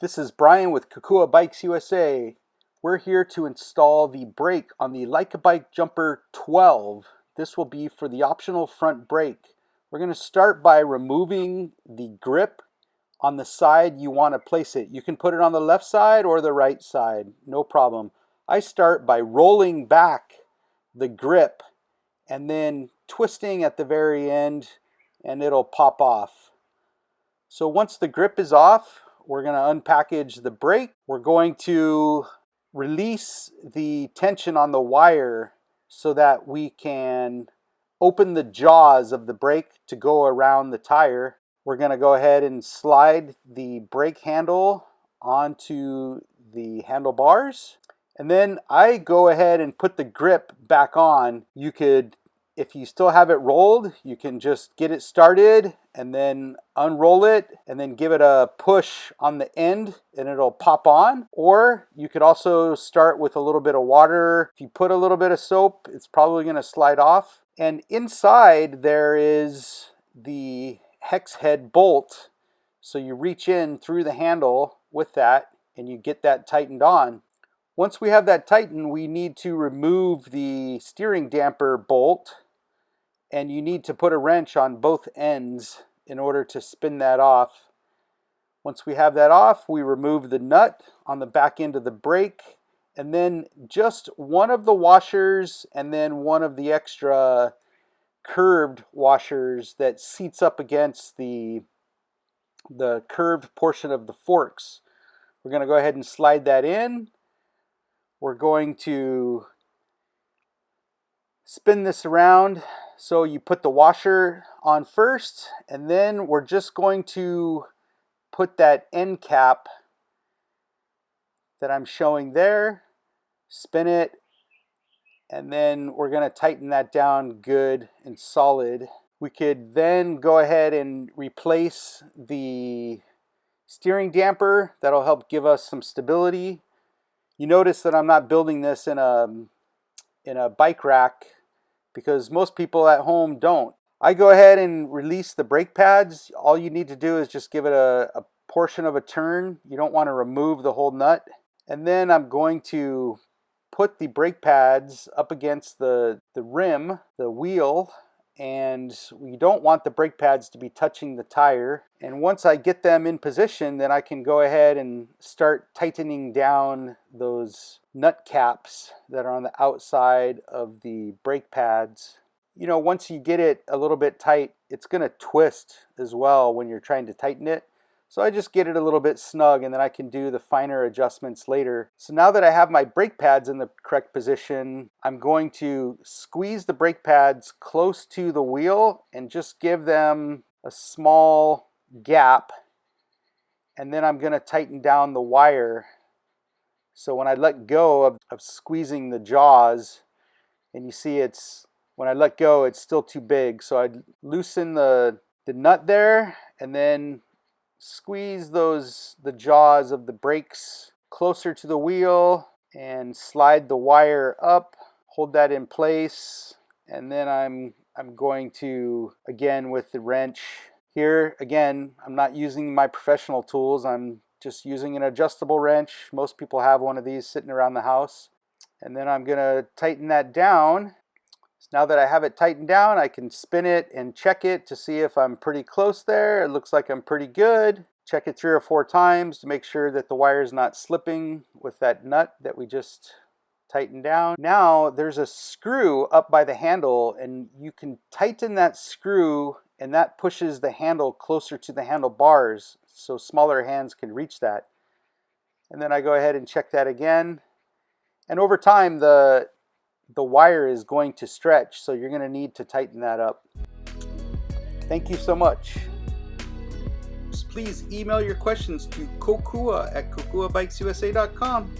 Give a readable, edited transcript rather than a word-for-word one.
This is Brian with KOKUA Bikes USA. We're here to install the brake on the LikeaBike Jumper 12. This will be for the optional front brake. We're going to start by removing the grip on the side you want to place it. You can put it on the left side or the right side, no problem. I start by rolling back the grip and then twisting at the very end, and it'll pop off. So once the grip is off, we're going to unpackage the brake. We're going to release the tension on the wire so that we can open the jaws of the brake to go around the tire. We're going to go ahead and slide the brake handle onto the handlebars. And then I go ahead and put the grip back on. You could, if you still have it rolled, you can just get it started and then unroll it and then give it a push on the end and it'll pop on. Or you could also start with a little bit of water. If you put a little bit of soap, it's probably going to slide off. And inside there is the hex head bolt. So you reach in through the handle with that and you get that tightened on. Once we have that tightened, we need to remove the steering damper bolt, and you need to put a wrench on both ends in order to spin that off. Once we have that off, we remove the nut on the back end of the brake, and then just one of the washers and then one of the extra curved washers that seats up against the curved portion of the forks. We're going to go ahead and slide that in. We're going to spin this around. So you put the washer on first, and then we're just going to put that end cap that I'm showing there, spin it, and then we're going to tighten that down good and solid. We could then go ahead and replace the steering damper. That'll help give us some stability. You notice that I'm not building this in a bike rack because most people at home don't. I go ahead and release the brake pads. All you need to do is just give it a portion of a turn. You don't want to remove the whole nut. And then I'm going to put the brake pads up against the rim, the wheel, and we don't want the brake pads to be touching the tire. And once I get them in position, then I can go ahead and start tightening down those nut caps that are on the outside of the brake pads. You know, once you get it a little bit tight, it's going to twist as well when you're trying to tighten it. So I just get it a little bit snug, and then I can do the finer adjustments later. So now that I have my brake pads in the correct position, I'm going to squeeze the brake pads close to the wheel and just give them a small gap. And then I'm going to tighten down the wire. So when I let go of squeezing the jaws, and you see when I let go, it's still too big. So I loosen the nut there, and then squeeze the jaws of the brakes closer to the wheel and slide the wire up, hold that in place, and then I'm going to, again with the wrench here, again I'm not using my professional tools, I'm just using an adjustable wrench. Most people have one of these sitting around the house. And then I'm gonna tighten that down. So now that I have it tightened down, I can spin it and check it to see if I'm pretty close there. It looks like I'm pretty good. Check it 3 or 4 times to make sure that the wire is not slipping with that nut that we just tightened down. Now there's a screw up by the handle, and you can tighten that screw, and that pushes the handle closer to the handlebars so smaller hands can reach that. And then I go ahead and check that again. And over time, the wire is going to stretch, so you're going to need to tighten that up. Thank you so much. Please email your questions to kokua@kokuabikesusa.com.